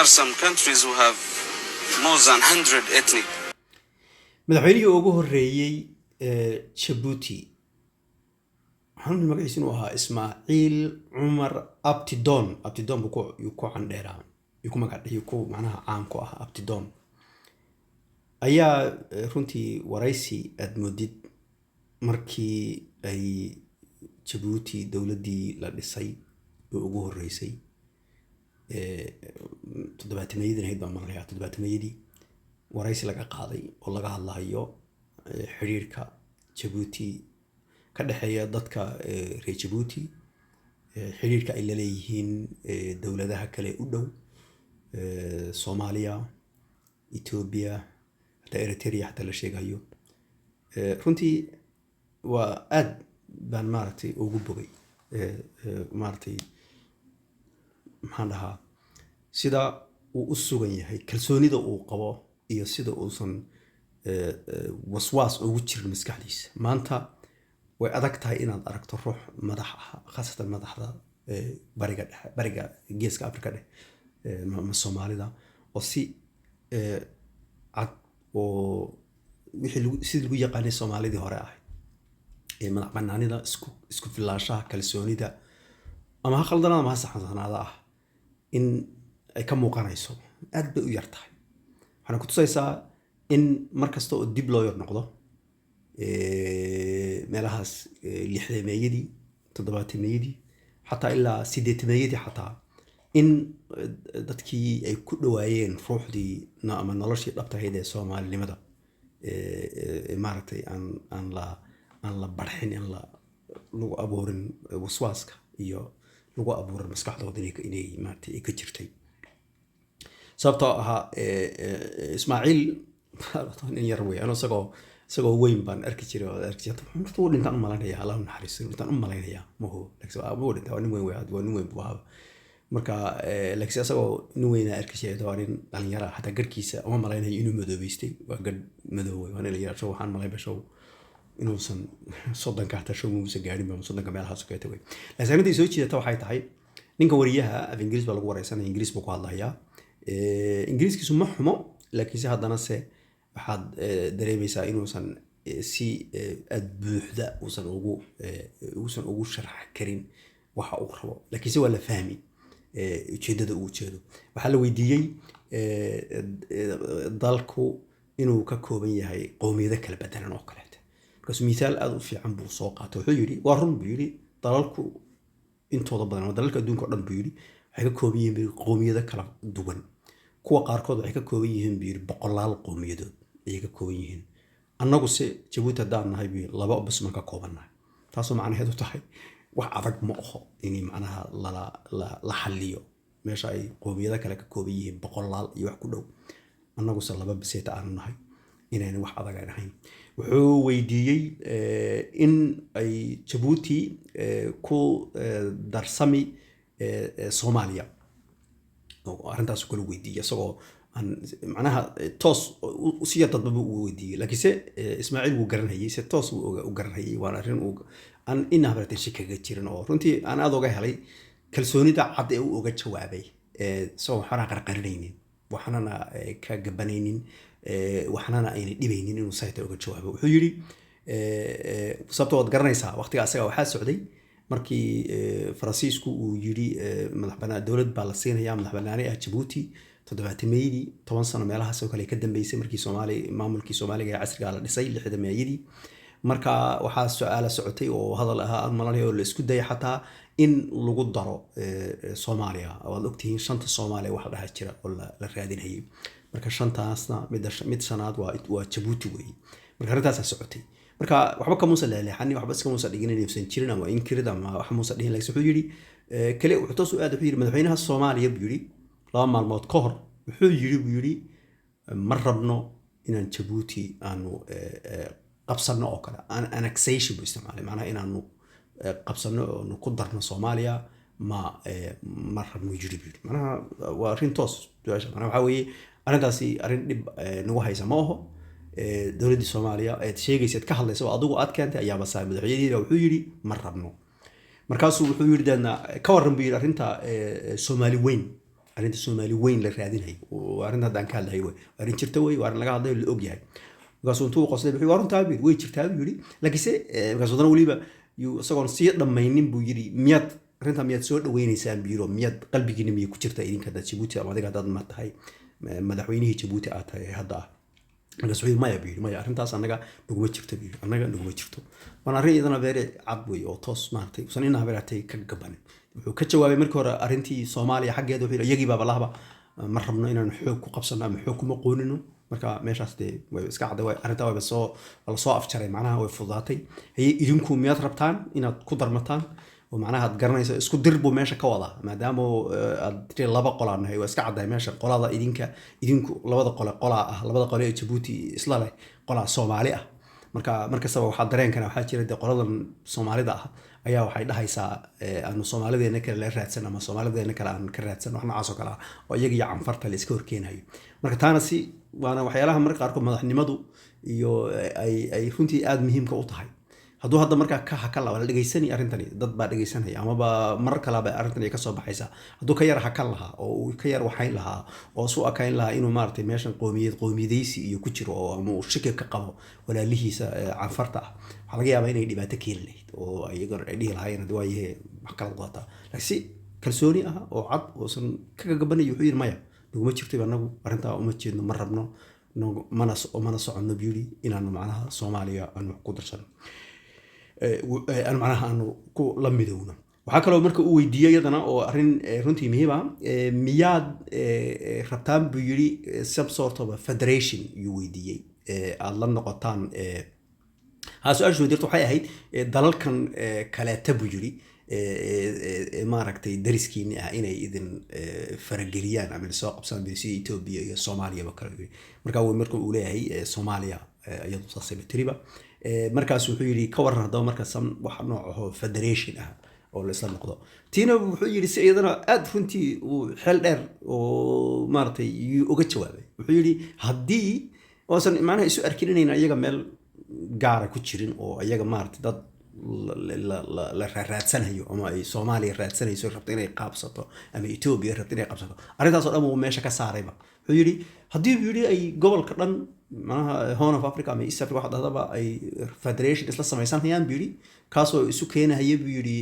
are some countries who have more than 100 ethnic. madaxweynihii ugu horeeyay Djibouti waxaan magaciisa inuu ahaa Ismaaciil Cumar Abdidoon buu ku candheeraa ku magacdhiyo ku macnaha caan ku ah Abdidoon ayaa runtii waraysi aad moodid markii ay Djibouti dawladii la dhisay oo ugu horeysay toddobaatmeeyadii ahayd baan maqlayaa toddobaatmeeyadii waraysi laga qaaday oo laga hadlayo xiriirka Djibouti ka dhaxeeya dadka reer Djibouti xiriirka ay leeyihiin dawladaha kale u dhow Soomaaliya Ethiopia hata Eritrea hata la sheegayo runtii waa aad baan maartay ugu bogay maartay maxaan dhahaa sida uu u sugan yahay kalsoonida uu qabo iyo sida uusan waswaas ugu jirin maskaxdiisa maanta way adag tahay inaad aragto ruux madax ah khaasatan madaxda bariga geeska Afrika ma Soomaalida oo si cad oo wixii sidii lagu yaqaanay Soomaalidii hore ah madax banaanida isku filaashaha kalsoonida ama ha khaldanaada ma saxsanaada ah in ay ka muuqanayso aad bay u yartahay waxaan ku tusaysaa in markasta oo dib loo yar noqdo meelahaas 60meeyadii 70meeyadii xataa ilaa 80meeyadii xataa in dadkii ay ku dhawaayeen ruuxdii ama noloshii dhabtahayd ee Soomaalinimada maartay aan la barxin in lagu abuurin waswaaska iyo lagu abuurin maskaxdooda inay maartay ka jirtay sababtoo ahaa Ismaaciil nin yar weey anoo isagoo weyn baan arki jiray oo arki jirtay martuu dhintaan u malaynaya Allah u naxariisto dhintaan u malaynaya ma dhintaan nin weyn weey waa nin weyn buu ahaa marka laakiin isagoo nin weyn arki jiray doorin dhalinyaro hata garkiisa uma malaynayo inuu madoobeystay waa gad madoow waa nin yar soo waxaan malay bashow inuusan soddonka hata show muusa gaarin ba soddonka meelahaas ka tagay laakiin intii soo jeedata waxay tahay ninka wariyaha af Ingiriis baa lagu wareysanaya Ingiriis buu ku hadlayaa Ingiriiskiisu ma xumo laakiin haddana waxaad dareemaysaa inuusan si aad buuxda uusan ugu sharax karin waxa uu rabo laakiin waa la fahmi ujeedada uu jeedo waxaa la weydiiyay dalku inuu ka kooban yahay qowmiyado kala bedelan oo kale markaas misaal aad u fiican buu soo qaatay wuxuu yiri waa run buu yiri dalalku intooda badan dalalka adduunka oo dhan buu yiri waxay ka kooban yihiin qowmiyado kala duwan kuwa qaarkood waxay ka kooban yihiin buu yiri boqolaal qowmiyadood ay ka kooban yihiin annagu se Djibouti hadaan nahay buu laba bas ma ka koobanahay taasoo macnaheedu tahay wax adag ma aho in macnaha la xalliyo meesha ay qowmiyado kale ka kooban yihiin boqolaal iyo wax ku dhow annagu se laba bas aan nahay inaan wax adag ahayn wuxuu weydiiyay in ay Djibouti ku darsami Soomaaliya oo arintaas ku weydiiyay isagoo aan macnaha toos si yadad buu weydiiyay laakiin Ismaaciil wuu garanayay si toos uu garanayay waan arin aan inaha bartay shikaga jirin oo runtii aan aad uga helay kalsoonida cad ee uu uga jawaabay soo waxaan qarqarinaynin waxaana ka gabanaynin waxaana ayna dhibaynin inuu sayta uga jawaabo wuxuu yiri sababtoo aad garanaysaa waqtiga asaga waxa socday markii Faransiisku uu yiri madax banaan dawlad baa la siinayaa madax banaani ah Djibouti 70meeyadii 10 sano meelahaas oo kale ka dambeysay markii maamulkii Soomaaliga ee casriga la dhisay 60meeyadii marka waxa su'aalo socotay oo hadal ahaa malanayo oo la isku dayay xataa in lagu daro Soomaaliya oo ogtihiin shanta Soomaaliya waxa dhaha jira oo la raadinayay marka shantaasna mid shanaad waa Djibouti weey marka arintaas socotay marka waxba ka muusa leeleexani waxba iska muusa dhigin inaysan jirin ama inkirid ama wax muusa dhihin laakiin wuxuu yiri kale wuxuu toos u aad wuxuu yiri madaxweynaha Soomaaliya buu yiri laba maalmood ka hor wuxuu yiri ma rabno inaan Djibouti aanu qabsano oo kale annexation buu isticmaalay macnaha inaanu qabsano oo ku darno Soomaaliya ma rabno yiri macnaha waa arin toos macnaha waxa weeye arintaasi arin dib nagu haysa ma aho dawladda Soomaaliya ay sheegaysid ka hadlayso adigu aad keentay ayaa basaay madaxweynaha wuxuu yiri ma rabno markaas wuxuu yiri dana ka waran buu yiri arinta Soomaali weyn arrinta Soomaali weyn la raadinayo oo arrinta hadaan ka hadlayo arrin jirta way waa laga hadlayo la og yahay markaasuu intuu qosday wuxuu waruntaa biir way jirtaa buu yiri laakiinse markaasuu dana waliba isagoon sii dhammaynin buu yiri miyaad arrinta miyaad soo dhaweynaysaan biiro miyaad qalbigiina miyaad ku jirta idinka dad Djibouti ama adiga dad ma tahay madaxweynihii Djibouti aad tahay hadda markaasuu maya biir maya arrintaas anaga nuguma jirto biir anaga nuguma jirto waan arrin idana beere cad way oo toos maartay usan inaa beeratay ka gaban wuxuu ka jawaabay markii hore arrintii Soomaaliya xaggeeda wuxuu yiri baaba lahaba ma rabno inaan xoog ku qabsano ama xoog kuma qoonino marka meeshaas way iska caday way arrinta way soo afjaray macnaha way fudaatay hay idinku miyaad rabtaan inaad ku darmataan oo macnaha aad garanayso isku dirbu meesha ka wada maadaama aad laba qolaan hay way iska caday meesha qolada idinku labada qole ee Djibouti isla leh qola Soomaali ah marka sabab waxa dareenkana waxa jira qoladan Soomaalida ah ayaa waxay dhahaysaa aanu Soomaalideena kale la raadsan ama Soomaalideena kale aan ka raadsan wax noocaas oo kale oo iyaga iyo canfarta la iska horkeenayo marka taana si waana waxyaalaha marka qaarkood madaxnimadu iyo ay runtii aad muhiimka u tahay hadduu hadda markaa ka hakal la dhageysani arrintani dad baa dhageysanaya ama mar kale ba arrintani ka soo baxaysa hadduu ka yar hakal lahaa oo uu ka yar waxayn lahaa oo soo akayn lahaa inuu maartay meeshan qoomiyadeysi iyo ku jiro oo ama uu shaki ka qabo walaalihiisa canfarta ah waxa laga yaabaa inay dhibaato keen lahayd oo ayaga ay dhihi lahaayeen hadii waayahay wax kala qodata laakiin kalsooni ah oo cad oo san kaga gabanayo wuxuu yiri maya nuguma jirtay anagu arrinta uma jeedno ma rabno mana socono biiri inaanu macnaha Soomaaliya aanu ku darsano aan macnaha aanu ku la midowno waxa kale oo marka uu weydiiyay yadana oo arrin runtii muhiim ah miyaad rabtaan buu yiri some sort of a federation yu weydiiyay aad la noqotaan su'aashu dirto waxay ahayd dalalkan kale tabu yiri maaragtay dariskiina ah inay idin farageliyaan ama soo qabsan si Ethiopia iyo Soomaaliya ba kale marka uu leeyahay Soomaaliya iyadu saasay tiriba markaas wuxuu yiri ka waran hadaba marka wax nooc ah federation ah oo la isla noqdo tiina wuxuu yiri si iyadana aad runtii uu xil dheer oo maartay uga jawaabay wuxuu yiri hadii oosan macnaha isu arkinayna iyaga meel gaar ah ku jirin oo iyaga maartay dad la raadsanayo ama ay Soomaaliya raadsanayso rabto inay qaabsato ama Ethiopia rabto inay qaabsato arrintaas oo dhan uu meesha ka saarayba wuxuu yiri hadii yiri ay gobolka dhan macnaha Horn of Africa ama East Africa waxa dadaba ay federation isla samaysanayaan buu yiri kaasoo isu keenayo buu yiri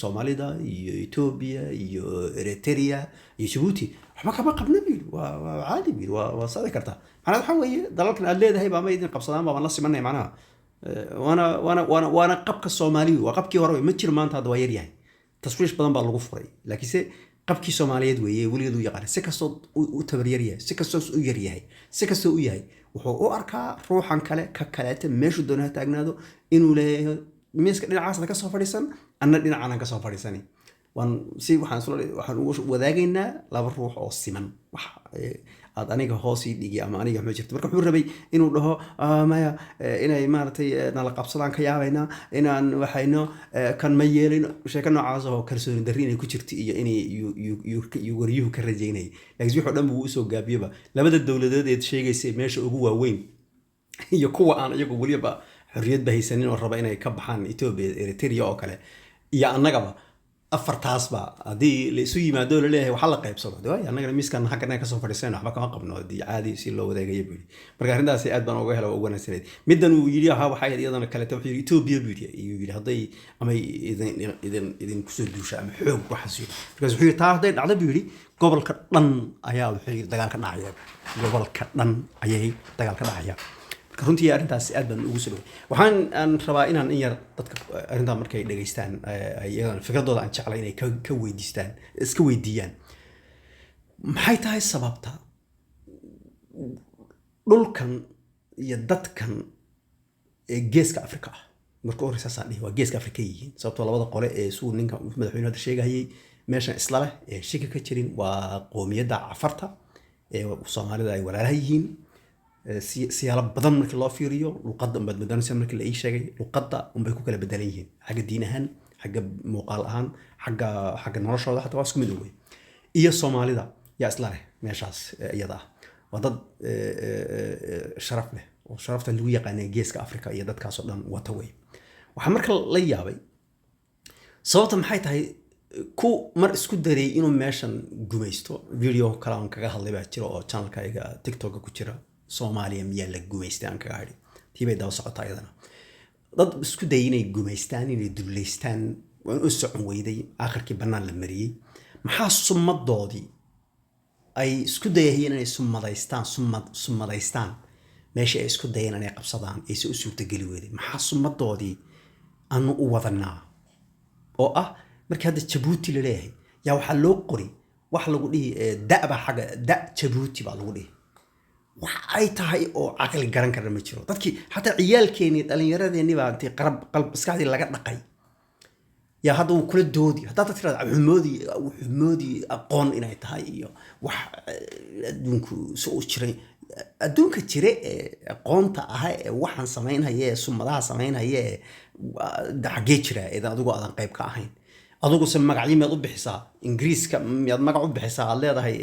Soomaalida iyo Ethiopia iyo Eritrea iyo Djibouti waxba kama qabna buu waa caadi buu waa saadi karta macnaha waxa weeye dalalkan aad leedahay baa ma idin qabsadaan baa la simanay macnaha وانا قبك الصومالي وقبك هروي ما جير maanta hada waa yar yahay taswiish badan baa lagu furay laakiin se qabki Soomaaliyeed weeye waligeedu yaqaan si kasto u tabaryar yahay si kasto u yar yahay si kasto u yahay wuxuu u arkaa ruuxan kale ka kaleeta meeshu doonaa taagnaado inuu leeyahay miiska dhinacaas ka soo fadhiisan anna dhinacana ka soo fadhiisani waxaan ugu wadaagaynaa laba ruux oo siman wax aad aniga hoos dhigi ama aniga ma jirto marka wuxuu rabay inuu dhaho maya inay maartay nala qabsadaan ka yaabayna inaan waxayno kan ma yeelin sheeka noocaas oo kalsooni darri inay ku jirto iyo inay wariyuhu ka rajeynay laakiin wuxuu dhan uu soo gaabiyaba labada dawladeed ee sheegaysay meesha ugu waaweyn iyo kuwa aan iyagu waliba xorriyad bahaysanin oo raba inay ka baxaan Ethiopia Eritrea oo kale iyo annagaba afartaas ba hadii la isu yimaado la leeyahay waxa la qaybsado way anaga miiskan xaqana ka soo fadhiisana waxba kama qabno hadii caadi si loo wadaagayo buu marka arrintaas aad baan uga helay ugu wanaagsaneed midan uu yiri waxa iyadana kale wuxuu yiri Ethiopia buu yiri haday ama idin ku soo duusha ama xoog waxa soo markaas wuxuu yiri taariikhda dhacda buu yiri gobolka dhan ayaa wuxuu yiri dagaal ka dhacaya gobolka dhan ayay dagaal ka dhacaya runtii arrintaas aad baan ugu soo waxaan rabaa inaan in yar dadka arrinta markay dhageystaan ay fikradooda aan jeclay inay ka weydiistaan iska weydiiyaan maxay tahay sababta dhulkan iyo dadkan ee geeska Afrika marka hore saasaan waa geeska Afrika yihiin sababtoo labada qole ee suu ninka madaxweynaha sheegayay meesha isla leh ee shaki ka jirin waa qoomiyadda Cafarta ee Soomaalida ay walaalaha yihiin siyaalo badan markii loo fiiriyo luqadda umad madanaysa markii la ii sheegay luqadda bay ku kala bedelan yihiin xagga diin ahaan xagga muuqaal ahaan xagga noloshooda xataa waa isku mid weey iyo Soomaalida yaa isla leh meeshaas iyada waa dad sharaf leh oo sharafta lagu yaqaan geeska Afrika iyo dadkaas oo dhan wata weey waxa marka la yaabay sababta maxay tahay ku mar isku daray inuu meeshan gumaysto video kale aan kaga hadlay baa jira oo channelkayga TikTok ku jira Soomaaliya miyaa la gumaystay aan kaga hadhi tiibay daba socotaa iyadana dad isku dayay inay gumaystaan inay duleystaan waan u socon weyday aakhirkii banaan la mariyay maxaa sumadoodii ay isku dayayeen inay sumadaystaan meesha ay isku dayeen inay qabsadaan ay soo suurtageli weyday maxaa sumadoodii aanu u wadanaa oo ah markii hadda Djibouti la leeyahay yaa waxa loo qori wax lagu dhihi da'ba xaga da Djibouti baa lagu dhihi wax ay tahay oo aqal garan kara ma jiro dadkii hatta ciyaalkeeni dhalinyaradeenni baa intii qalb iskaadii laga dhaqay yaa hadda uu kula doodi hadda tirada xumoodi aqoon inay tahay iyo wax adduunku soo jiray adduunka jire aqoonta ah ee waxaan sameynayay sumadaha sameynayay dacgee jira ee adigu aadan qayb ka ahayn adigu se magacyo meed u bixisaa ingiriiska meed magac u bixisaa aad leedahay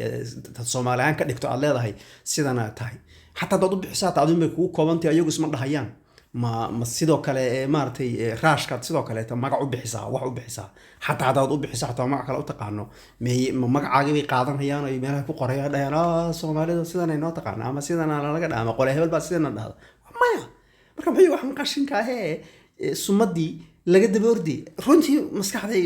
Soomaaliyan ka dhigto aad leedahay sidana tahay hatta dad u bixisaa taadu ma ku koobantay ayagu isma dhahayaan ma sidoo kale maartay raashka sidoo kale ta magac u bixisaa wax u bixisaa hatta dad u bixisaa hatta magac kale u taqaano magacaaga bay qaadanayaan ay meelaha ku qorayaan dhayaan Soomaalida sidana inoo taqaan ama sidana laga dhaama qole hebel baa sidana dhahdo maya marka maxay wax qashinka ah sumadii laga daboordi runtii maskaxday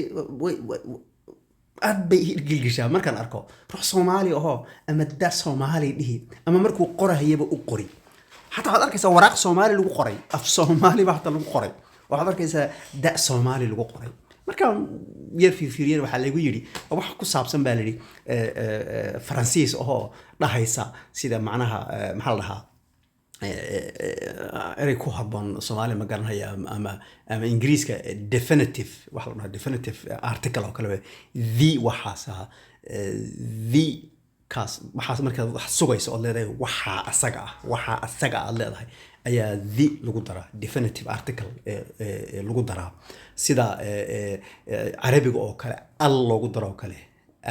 aad bay gilgishaa markaan arko ruux Soomaali oo ama da Soomaali dhihi ama markuu qorahayba u qori hatta waad arkaysaa waraaq Soomaali lagu qoray af Soomaali baa hatta lagu qoray waxaad arkaysaa da Soomaali lagu qoray marka yar fiiriyeen waxa lagu yiri wax ku saabsan baa liri Faransiis oo dhahaysa sida macnaha maxaa la dhahaa erey ku habboon Soomaali ma garanaya ama Ingiriiska definitive waxa la dhahaa definitive article oo kale the waxaasa the kaas waxaas markaad wax sugayso oo leedahay waxa asaga aad leedahay ayaa the lagu daraa definitive article lagu daraa sida Carabiga oo kale al lagu daro kale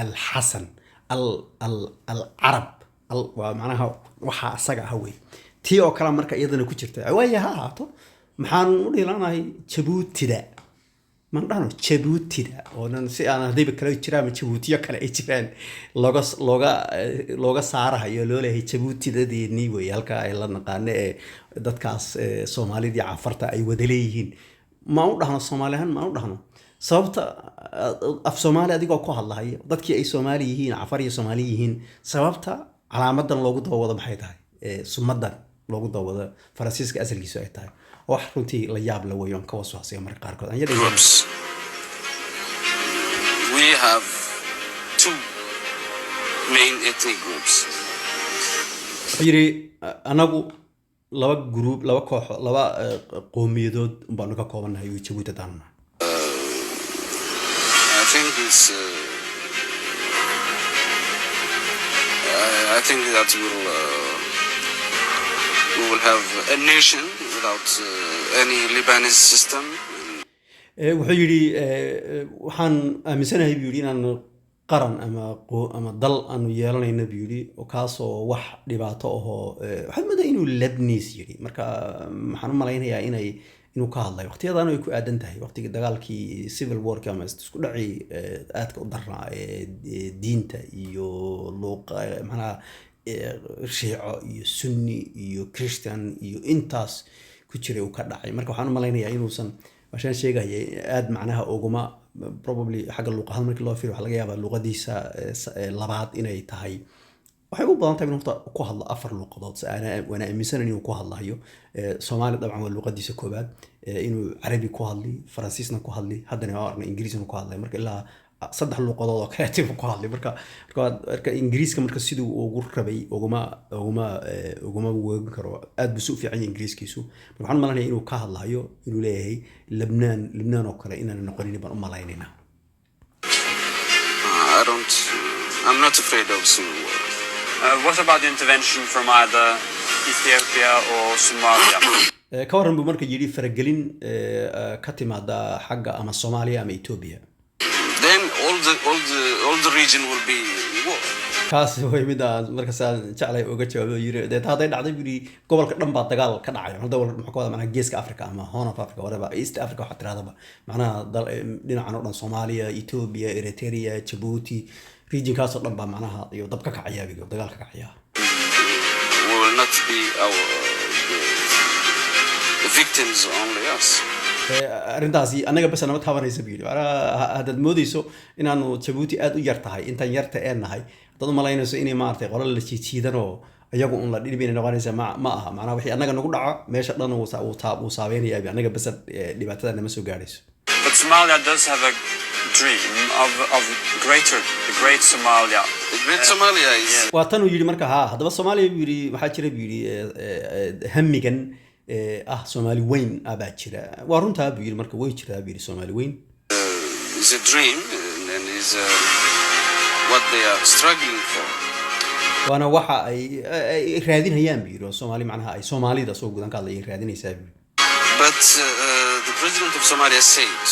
al hasan al arab al waa macnaha waxa asaga ah way tii oo kala marka iyadana ku jirta waayaha haato maxaan u dhilanahay Djiboutida man dhano Djiboutida oo nan si aan hadii kale jiraan Djiboutiyo kale ay jiraan looga saarahayo loo leeyahay Djiboutidadii way halka ay la naqaan dadkaas Soomaalida Cafarta ay wada leeyihiin ma u dhahno Soomaalihan ma u dhahno sababta af Soomaali adigoo ku hadlahay dadkii ay Soomaali yihiin Cafar iyo Soomaali yihiin sababta calaamadan loogu dawado maxay tahay sumadan loogu dawado Faransiiska asalkiisu ay tahay wax runtii la yaab la weeyo ka waswaasay mar qaar kood anyada we have two main ethnic groups yiri anagu laba koox laba qowmiyadood baan ka koobanahay Djibouti taana I think that we will have a nation without any Lebanese system. wuxuu yiri waxaan aaminsanahay biyuri inaan qaran ama dal aanu yeelanayna biyuri oo kaas oo wax dhibaato ah waxa maday inuu Lebanese yiri marka waxaan u maleynayaa inuu ka hadlayo waqtiyadan ay ku aadan tahay waqtiga dagaalkii civil war ka ama isku dhacay aadka u darnaa diinta iyo luuqa macnaha Shiico iyo Sunni iyo Christian iyo intaas ku jiray uu ka dhacay marka waxaan u maleynayaa inuusan waxaan sheegayay aad macnaha oguma probably xagga luqadaha markii loo fiiriyo waxa laga yaabaa luqadiisa labaad inay tahay waxay u badan tahay inuu ku hadlo afar luqadood wana aaminsan inuu ku hadlayo Soomaali dabcan waa luqadiisa koobaad inuu Carabi ku hadli Faransiisna ku hadli haddana waa Ingiriisna ku hadlay marka ilaa saddex luqadood oo kale tii ku hadlay marka Ingiriiska marka sidoo ugu rabay oguma weegan karo aad buu soo fiican Ingiriiskiisu marka waxaan maleynayaa inuu ka hadlayo inuu leeyahay Lebanon oo kale inaan noqonin baan u maleynaynaa I'm not afraid of civil war. What about the intervention from either Ethiopia or Somalia? ka waran buu marka yiri faragelin ka timaada xagga ama Soomaaliya ama Ethiopia Then all the region will be war. kaas way mid aan markaas aan jeclay uga jawaabo yiri deed haday dhacday buri gobolka dhan baa dagaal ka dhacay hada wal maxaa wada macna geeska Afrika ama Horn of Africa whatever East Africa waxa tiraahdo macna dhinacan oo dhan Soomaaliya Ethiopia Eritrea Djibouti region kaas oo dhan baa macnaha iyo dabka ka kacaya biyo dagaal ka kacaya we will not be our the victims only us. arintaasi anaga bas anama taabanaysa biyo hadad moodayso inaanu Djibouti aad u yar tahay intaan yarta ee nahay dad malaynayso inay maartay qolal la jiidan oo ayagu un la dhibin noqonaysa ma aha macna wixii anaga nagu dhaco meesha dhan uu saabeynaya anaga bas dhibaatada nama soo gaarayso. But Somalia does have a dream of the great Somalia. The great Somalia is waa tan uu yiri marka hadaba Soomaaliya yiri waxa jira yiri hamigan Somali weyn aba jira waa runta yiri marka way jira yiri Somali weyn is a dream and is what they are struggling for. Wana waxa ay raadinayaan biiro Soomaali macnaha ay Soomaalida soo gudan ka hadlay raadinaysaa biiro. But the president of Somalia said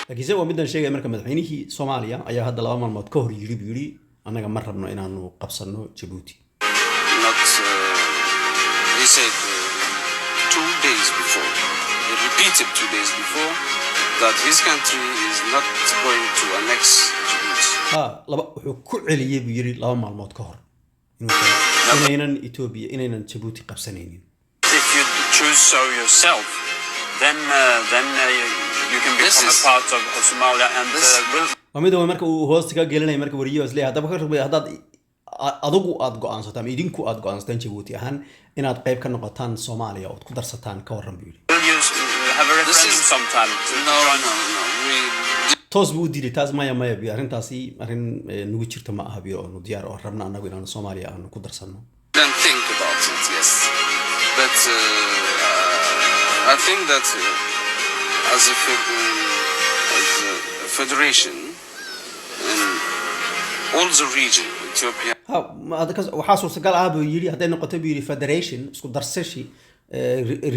laakiin waa midan sheegay marka madaxweynihii Soomaaliya ayaa hadda 2 maalmood ka hor yiri anaga ma rabno inaanu qabsano Djibouti. Not he said 2 days before he repeated 2 days before that his country is not going to annex Djibouti. laba wuxuu ku celiyay yiri 2 maalmood ka hor inaynan Ethiopia inaynan Djibouti qabsanaynin. If you choose so yourself then you can become a part of Somalia and will wamida marka uu hoos ka gelinay marka wariyo islee hadaba ka rabay hadad adigu aad go'aansataan idinku aad go'aansataan Djibouti ahaan inaad qayb ka noqotaan Soomaaliya oo ku darsataan ka waran biyo. you have a referendum sometime? No. We toos buu diiday taas maya biyo arintaasi arin nugu jirta ma aha biyo oo diyaar oo rabna anagu inaan Soomaaliya aan ku darsano. don't think about it, yes. But I think that as a federation in all the region, Ethiopia. waxaa suurtagal ah buu yiri haday noqoto biyo federation isku darsashi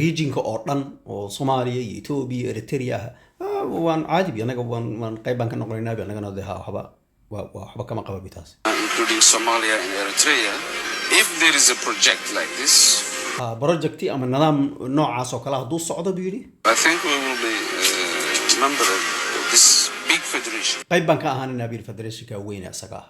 regionka oo dhan oo Soomaaliya iyo Ethiopia Eritrea waan caadi anaga waan qayb baan ka noqonaynaa anaga waxba kama qaba bitaas including Somalia and Eritrea. If there is a project like this, project ama nidaam noocaas oo kala haduu socdo buu yiri I think we will be member of this big federation. qayb baan ka ahaanina biyo federationka weyn asaga